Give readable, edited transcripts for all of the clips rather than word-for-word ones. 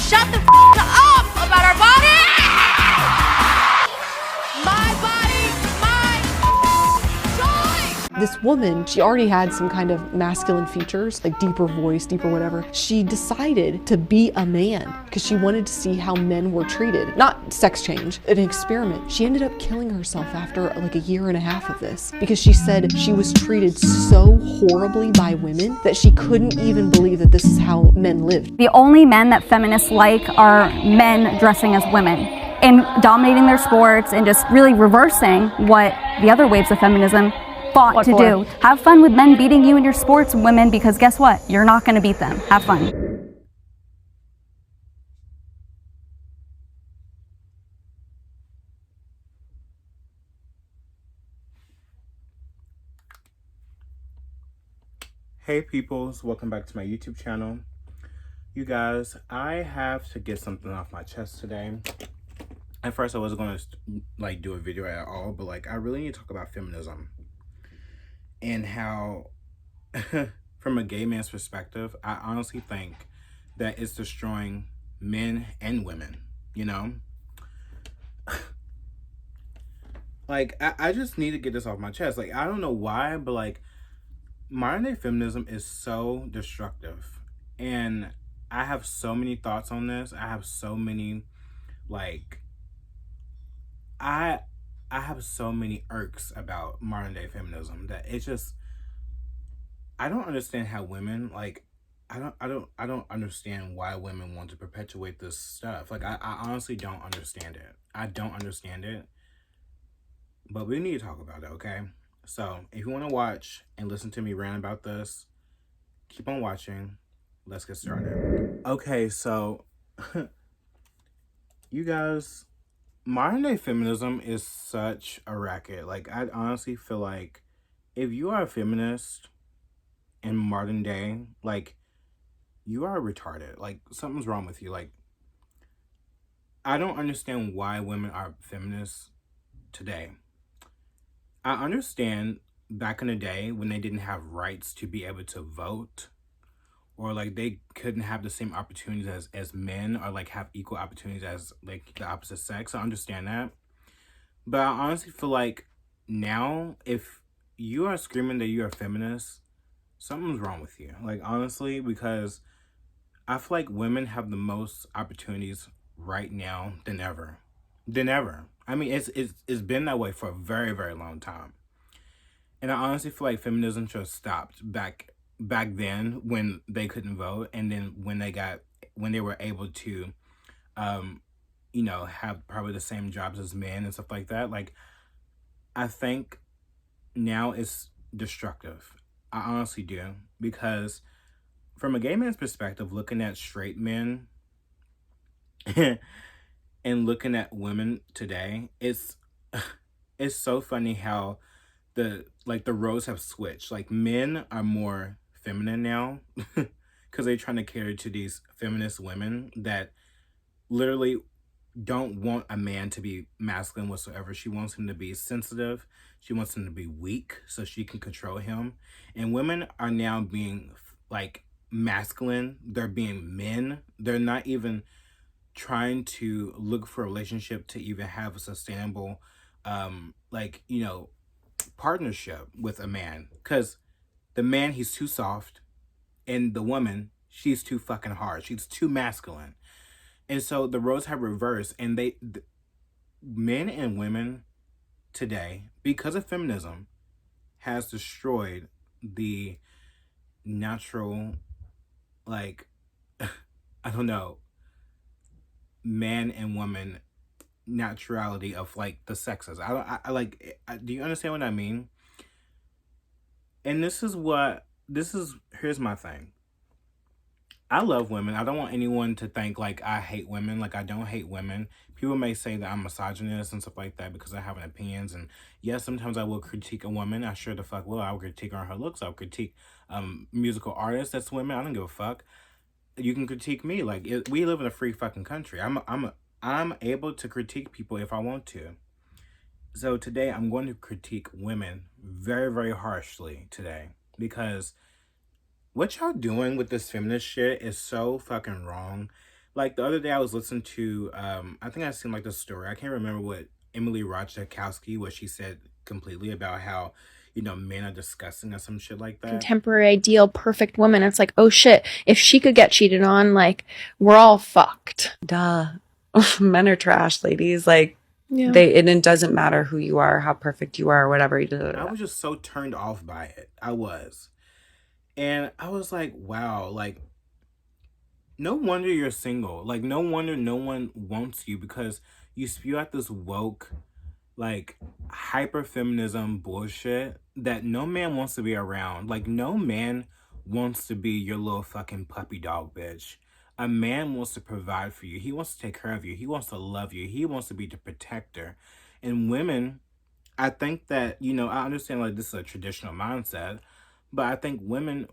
shut the up about our body. My body, my choice. This woman, she already had some kind of masculine features, like deeper voice, deeper whatever. She decided to be a man because she wanted to see how men were treated. Not sex change, an experiment. She ended up killing herself after like a year and a half of this because she said she was treated so horribly by women that she couldn't even believe that this is how men lived. The only men that feminists like are men dressing as women and dominating their sports and just really reversing what the other waves of feminism fought to do. Have fun with men beating you in your sports, women, because guess what? You're not going to beat them. Have fun. Hey peoples, welcome back to my YouTube channel. You guys, I have to get something off my chest today. At first I wasn't going to like do a video at all, but like I really need to talk about feminism and how from a gay man's perspective, I honestly think that it's destroying men and women, you know? Like I just need to get this off my chest. Like I don't know why, but like modern day feminism is so destructive, and I have so many thoughts on this. I have so many like I have so many irks about modern day feminism that it's just I don't understand how women like I don't understand why women want to perpetuate this stuff. Like I honestly don't understand it. I don't understand it. But we need to talk about it, okay? So if you want to watch and listen to me rant about this, keep on watching. Let's get started. Okay, so you guys, modern day feminism is such a racket. Like I honestly feel like if you are a feminist in modern day, like you are retarded. Like something's wrong with you. Like I don't understand why women are feminists today. I understand back in the day when they didn't have rights to be able to vote, or like they couldn't have the same opportunities as men, or like have equal opportunities as like the opposite sex. I understand that. But I honestly feel like now if you are screaming that you're a feminist, something's wrong with you. Like honestly, because I feel like women have the most opportunities right now than ever. I mean, it's been that way for a very, very long time. And I honestly feel like feminism should have stopped back then when they couldn't vote, and then when they were able to you know, have probably the same jobs as men and stuff like that. Like I think now it's destructive. I honestly do, because from a gay man's perspective, looking at straight men and looking at women today, it's so funny how the roles have switched. Like men are more feminine now because they're trying to cater to these feminist women that literally don't want a man to be masculine whatsoever. She wants him to be sensitive. She wants him to be weak so she can control him. And women are now being like masculine. They're being men. They're not even trying to look for a relationship to even have a sustainable like, you know, partnership with a man, because the man, he's too soft, and the woman, she's too fucking hard. She's too masculine. And so the roles have reversed, and men and women today, because of feminism, has destroyed the natural, like I don't know, man and woman naturality of like the sexes. Do you understand what I mean? And here's my thing. I love women. I don't want anyone to think like I hate women. Like I don't hate women. People may say that I'm misogynist and stuff like that because I have opinions. And yes, sometimes I will critique a woman. I sure the fuck will. I'll critique her on her looks. I'll critique musical artists that's women. I don't give a fuck. You can critique me. Like we live in a free fucking country. I'm able to critique people if I want to. So today I'm going to critique women very, very harshly today, because what y'all doing with this feminist shit is so fucking wrong. Like the other day I was listening to I think I seen like the story. I can't remember what Emily Ratajkowski, what she said completely about how, men are disgusting or some shit like that. Contemporary ideal perfect woman. It's like, oh shit, if she could get cheated on, like, we're all fucked. Duh. Men are trash, ladies. Like, Yeah. it doesn't matter who you are, how perfect you are, or whatever. I was just so turned off by it. I was. And I was like, wow, like, no wonder you're single. Like, no wonder no one wants you, because you spew out this woke, like, hyper feminism bullshit that no man wants to be around. Like, no man wants to be your little fucking puppy dog, bitch. A man wants to provide for you. He wants to take care of you. He wants to love you. He wants to be the protector. And women, I think that, I understand like this is a traditional mindset, but I think women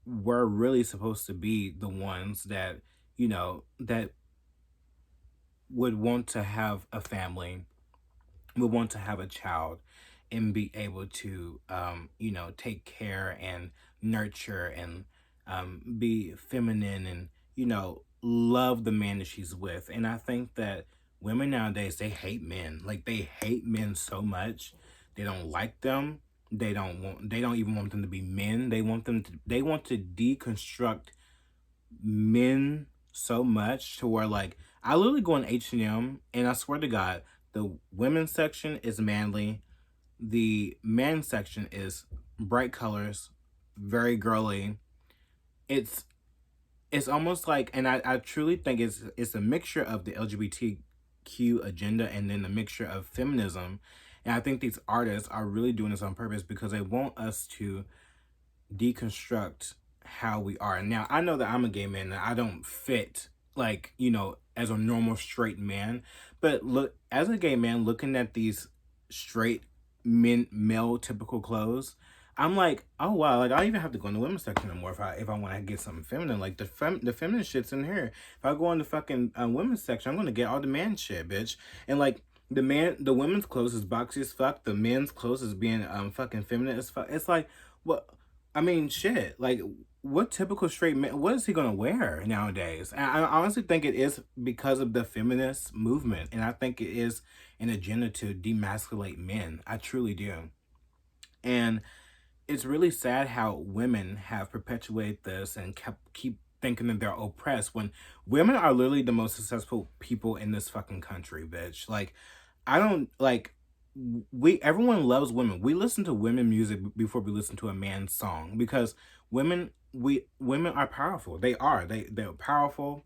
were really supposed to be the ones that, that would want to have a family, would want to have a child, and be able to, take care and nurture and be feminine and, love the man that she's with. And I think that women nowadays, they hate men. Like, they hate men so much. They don't like them. They don't even want them to be men. They want to deconstruct men so much to where, like, I literally go in H&M and I swear to God, the women's section is manly, the men's section is bright colors, very girly. It's almost like, and I truly think it's a mixture of the LGBTQ agenda and then a mixture of feminism. And I think these artists are really doing this on purpose because they want us to deconstruct how we are. Now, I know that I'm a gay man and I don't fit, like, as a normal straight man, but look, as a gay man looking at these straight male typical clothes, I'm like, oh wow, like I don't even have to go in the women's section anymore if I want to get something feminine. Like the feminine shit's in here. If I go in the fucking women's section, I'm gonna get all the man shit, bitch. And like the women's clothes is boxy as fuck. The men's clothes is being fucking feminine as fuck. It's like, what? I mean, shit. Like, what typical straight man? What is he gonna wear nowadays? And I honestly think it is because of the feminist movement, and I think it is an agenda to demasculate men. I truly do, and it's really sad how women have perpetuated this and keep thinking that they're oppressed when women are literally the most successful people in this fucking country, bitch. Like, I don't like everyone loves women. We listen to women music before we listen to a man's song because women are powerful. They're powerful.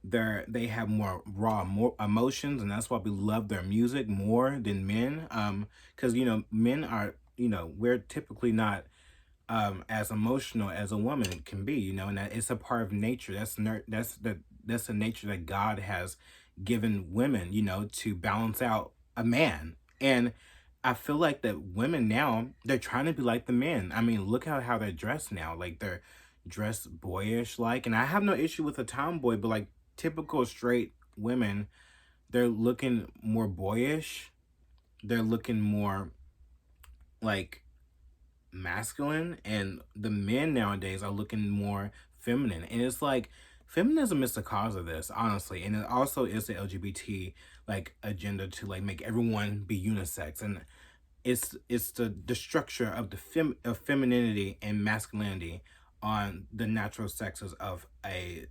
They have more more emotions, and that's why we love their music more than men. Because men are, we're typically not as emotional as a woman can be, and that it's a part of nature. That's the nature that God has given women, to balance out a man. And I feel like that women now, they're trying to be like the men. I mean, look how they're dressed now. Like, they're dressed boyish, like, and I have no issue with a tomboy, but like typical straight women, they're looking more boyish. They're looking more like masculine, and the men nowadays are looking more feminine. And it's like feminism is the cause of this, honestly, and it also is the LGBT like agenda to like make everyone be unisex. And it's the structure of of femininity and masculinity on the natural sexes of a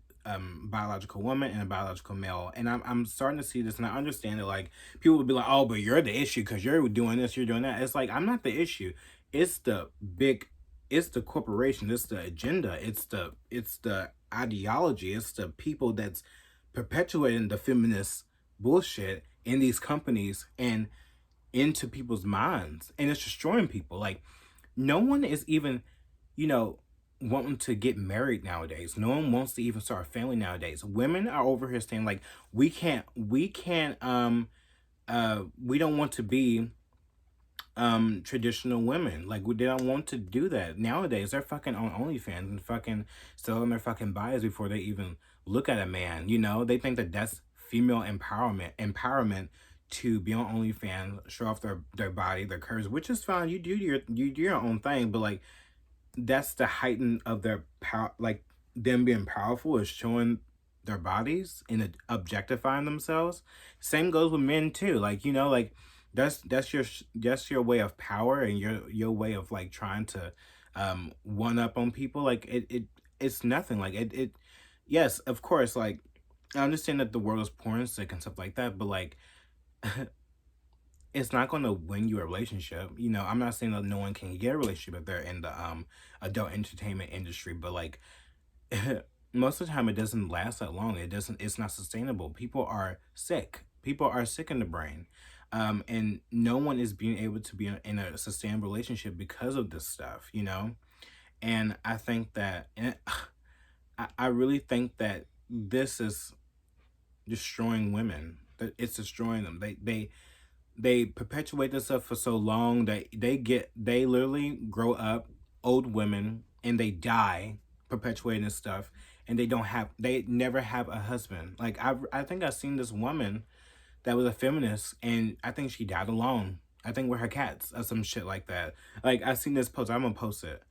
biological woman and a biological male. And I'm starting to see this, and I understand that like people would be like, oh, but you're the issue because you're doing this, you're doing that. It's like, I'm not the issue. It's the corporation, it's the agenda, it's the ideology, it's the people that's perpetuating the feminist bullshit in these companies and into people's minds, and it's destroying people. Like, no one is even, wanting to get married nowadays. No one wants to even start a family nowadays. Women are over here saying like, we don't want to be traditional women. Like, they don't want to do that nowadays. They're fucking on OnlyFans and fucking selling their fucking bodies before they even look at a man. They think that that's female empowerment to be on OnlyFans, show off their body, their curves, which is fine. You do your own thing, but like, that's the heighten of their power. Like, them being powerful is showing their bodies and objectifying themselves. Same goes with men too. Like, you know, like that's your way of power and your way of like trying to one up on people. Like it's nothing. Like it yes, of course, like I understand that the world is porn sick and stuff like that, but like it's not going to win you a relationship. You know, I'm not saying that no one can get a relationship if they're in the adult entertainment industry, but like most of the time it doesn't last that long. It's not sustainable. People are sick. People are sick in the brain. And no one is being able to be in a sustainable relationship because of this stuff, you know? And I think that, and I really think that this is destroying women. That it's destroying them. They perpetuate this stuff for so long that they literally grow up old women and they die perpetuating this stuff, and they never have a husband. Like I think I've seen this woman that was a feminist, and I think she died alone. I think with her cats or some shit like that. Like I seen this post. I'm gonna post it.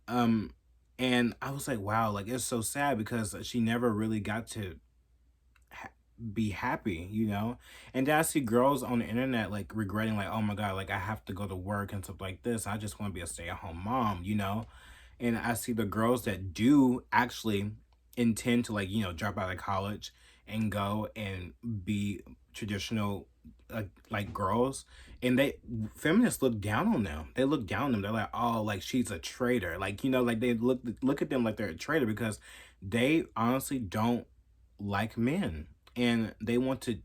Um, and I was like, wow, like it's so sad because she never really got to be happy, you know? And then I see girls on the internet like regretting, like, oh my God, like I have to go to work and stuff like this. I just want to be a stay-at-home mom, you know? And I see the girls that do actually intend to, like, you know, drop out of college and go and be traditional like girls, and they feminists look down on them. They look down on them. They're like, oh, like she's a traitor. Like, you know, like they look at them like they're a traitor because they honestly don't like men, and they want to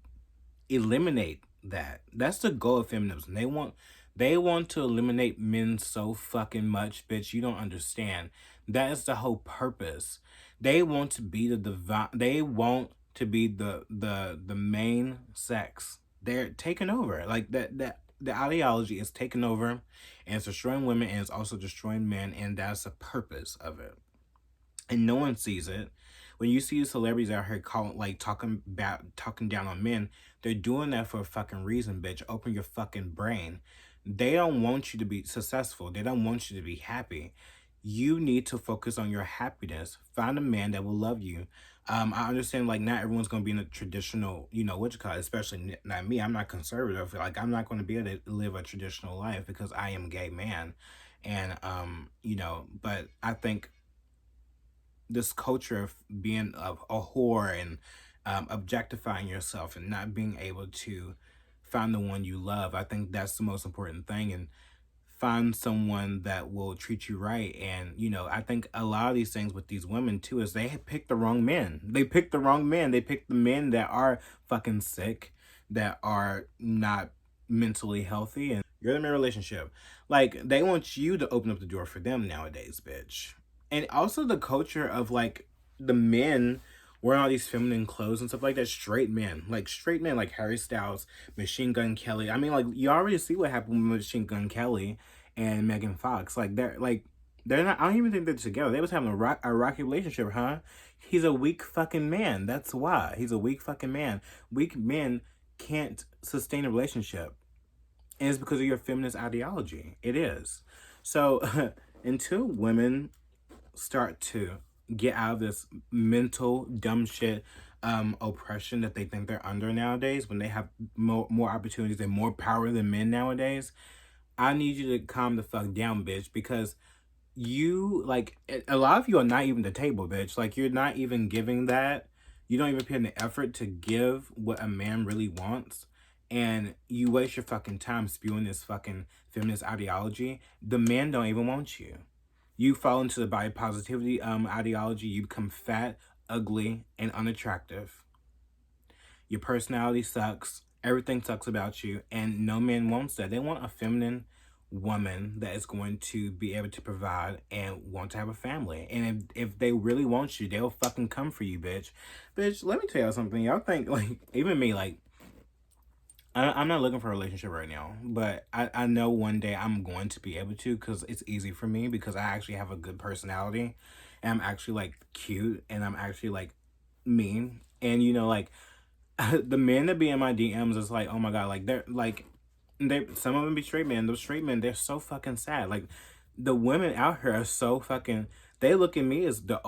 eliminate that. That's the goal of feminism. They want to eliminate men so fucking much, bitch. You don't understand. That is the whole purpose. They want to be the divine. They want to be the main sex. They're taking over. Like that the ideology is taking over, and it's destroying women, and it's also destroying men, and that's the purpose of it. And no one sees it. When you see celebrities out here talking down on men, they're doing that for a fucking reason, bitch. Open your fucking brain. They don't want you to be successful. They don't want you to be happy. You need to focus on your happiness. Find a man that will love you. I understand, like, not everyone's going to be in a traditional, you know, what you call it, especially not me. I'm not conservative. Like, I'm not going to be able to live a traditional life because I am a gay man. And, you know, but I think this culture of being a whore and objectifying yourself and not being able to find the one you love, I think that's the most important thing. And find someone that will treat you right. And, you know, I think a lot of these things with these women too is they have picked the wrong men. They picked the wrong men. They picked the men that are fucking sick, that are not mentally healthy, and you're in a relationship. Like, they want you to open up the door for them nowadays, bitch. And also the culture of like the men wearing all these feminine clothes and stuff like that. Straight men, like Harry Styles, Machine Gun Kelly. I mean, like, you already see what happened with Machine Gun Kelly and Megan Fox. Like they're not. I don't even think they're together. They was having a rocky relationship, huh? He's a weak fucking man. That's why he's a weak fucking man. Weak men can't sustain a relationship, and it's because of your feminist ideology. It is. So until women start to get out of this mental dumb shit oppression that they think they're under nowadays, when they have more opportunities and more power than men nowadays, I need you to calm the fuck down, bitch, because you, like, a lot of you are not even the table, bitch. Like, you're not even giving that. You don't even put in the effort to give what a man really wants, and you waste your fucking time spewing this fucking feminist ideology. The men don't even want you. You fall into the body positivity ideology. You become fat, ugly, and unattractive. Your personality sucks. Everything sucks about you. And no man wants that. They want a feminine woman that is going to be able to provide and want to have a family. And if they really want you, they'll fucking come for you, bitch. Bitch, let me tell y'all something. Y'all think, like, even me, like, I'm not looking for a relationship right now, but I know one day I'm going to be able to, because it's easy for me, because I actually have a good personality, and I'm actually, like, cute, and I'm actually, like, mean. And, you know, like, the men that be in my DMs is like, oh my God, like, some of them be straight men. Those straight men, they're so fucking sad. Like, the women out here are so fucking, they look at me as the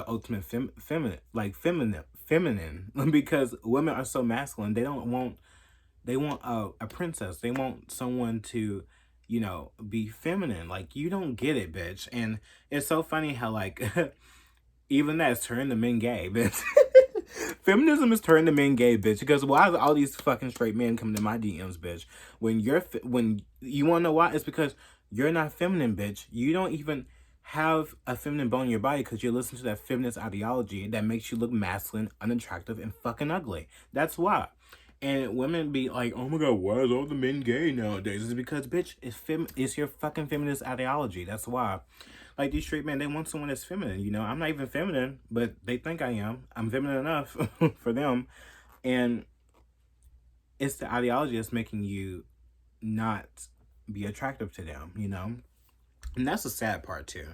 ultimate feminine, feminine because women are so masculine. They want a princess. They want someone to, you know, be feminine. Like, you don't get it, bitch. And it's so funny how, like, even that's turning the men gay, bitch. Feminism is turning the men gay, bitch. Because why are all these fucking straight men coming to my DMs, bitch? When you want to know why? It's because you're not feminine, bitch. You don't even have a feminine bone in your body because you listen to that feminist ideology that makes you look masculine, unattractive, and fucking ugly. That's why. And women be like, oh my god, why is all the men gay nowadays? It's because, bitch, it's your fucking feminist ideology. That's why. Like, these straight men, they want someone that's feminine, you know? I'm not even feminine, but they think I am. I'm feminine enough for them. And it's the ideology that's making you not be attractive to them, you know? And that's the sad part, too.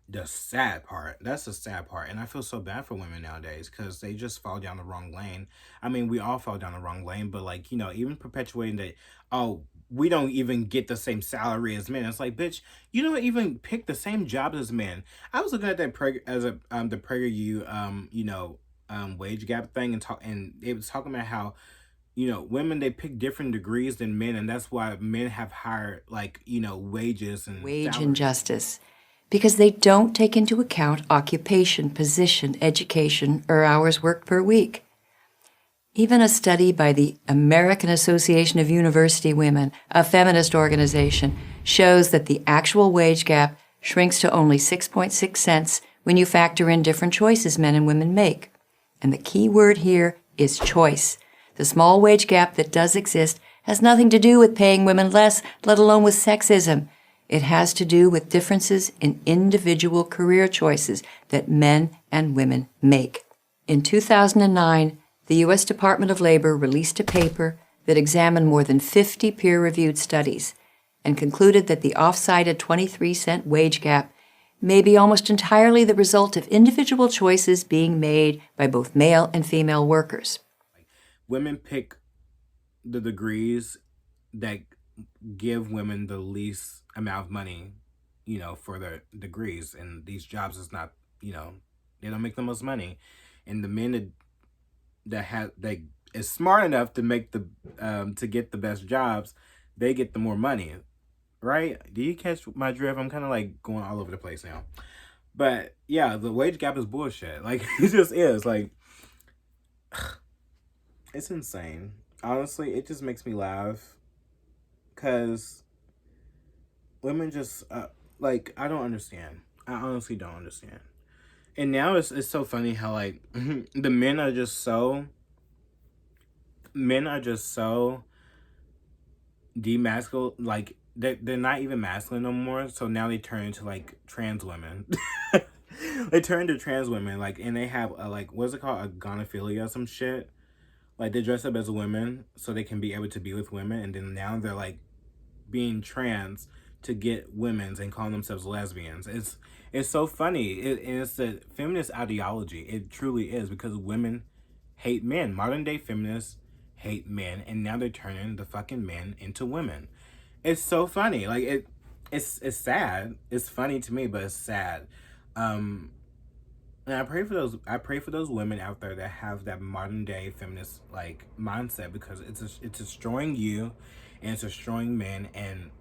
That's the sad part. And I feel so bad for women nowadays because they just fall down the wrong lane. I mean, we all fall down the wrong lane, but, like, you know, even perpetuating that, oh, we don't even get the same salary as men. It's like, bitch, you don't even pick the same jobs as men. I was looking at that the PragerU wage gap thing and it was talking about how, you know, women, they pick different degrees than men, and that's why men have higher, like, you know, wages and wage salaries. injustice, because they don't take into account occupation, position, education, or hours worked per week. Even a study by the American Association of University Women, a feminist organization, shows that the actual wage gap shrinks to only 6.6 cents when you factor in different choices men and women make. And the key word here is choice. The small wage gap that does exist has nothing to do with paying women less, let alone with sexism. It has to do with differences in individual career choices that men and women make. In 2009, the U.S. Department of Labor released a paper that examined more than 50 peer-reviewed studies and concluded that the oft-cited 23-cent wage gap may be almost entirely the result of individual choices being made by both male and female workers. Women pick the degrees that give women the least amount of money, you know, for their degrees. And these jobs is not, you know, they don't make the most money. And the men that is smart enough to make to get the best jobs, they get the more money, right? Do you catch my drift? I'm kind of like going all over the place now. But yeah, the wage gap is bullshit. Like, it just is. Like, it's insane. Honestly, it just makes me laugh. Because women just, like, I don't understand. I honestly don't understand. And now it's so funny how, like, the men are just so demasculine. Like, they're not even masculine no more. So now they turn into, like, trans women. They turn into trans women. Like, and they have, like, what's it called? A gonophilia or some shit. Like, they dress up as women so they can be able to be with women. And then now they're, like, being trans to get women's and calling themselves lesbians. It's so funny. And it's the feminist ideology. It truly is, because women hate men. Modern day feminists hate men, and now they're turning the fucking men into women. It's so funny. Like, it's sad. It's funny to me, but it's sad. And I pray for those women out there that have that modern day feminist, like, mindset, because it's destroying you and it's destroying men, and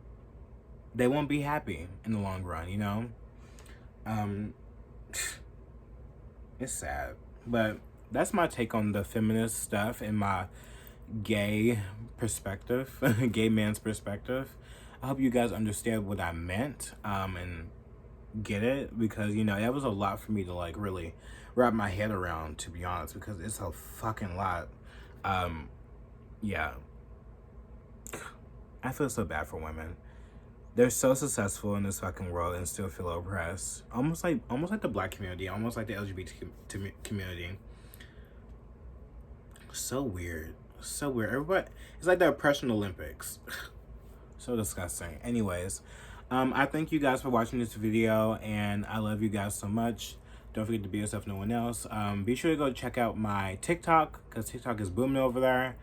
they won't be happy in the long run, you know? It's sad. But that's my take on the feminist stuff and my gay perspective, gay man's perspective. I hope you guys understand what I meant, and get it, because, you know, that was a lot for me to, like, really wrap my head around, to be honest, because it's a fucking lot. Yeah. I feel so bad for women. They're so successful in this fucking world and still feel oppressed. Almost like the black community, almost like the LGBT community. So weird. So weird. Everybody, it's like the oppression Olympics. So disgusting. Anyways, I thank you guys for watching this video, and I love you guys so much. Don't forget to be yourself, no one else. Be sure to go check out my TikTok, because TikTok is booming over there.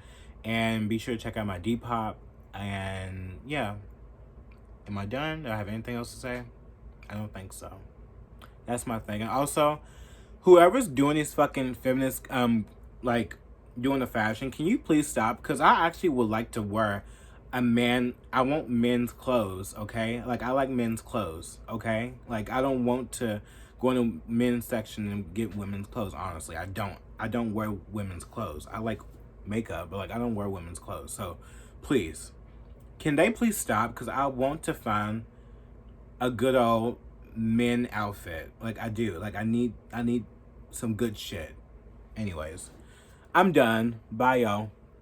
And be sure to check out my Depop. And yeah. Am I done? Do I have anything else to say? I don't think so. That's my thing. And also, whoever's doing these fucking feminist, like, doing the fashion, can you please stop? Because I actually would like to wear I want men's clothes, okay? Like, I like men's clothes, okay? Like, I don't want to go in the men's section and get women's clothes, honestly. I don't wear women's clothes. I like makeup, but, like, I don't wear women's clothes. So, please, can they please stop? Because I want to find a good old men outfit. Like, I do. Like, I need some good shit. Anyways, I'm done. Bye, y'all.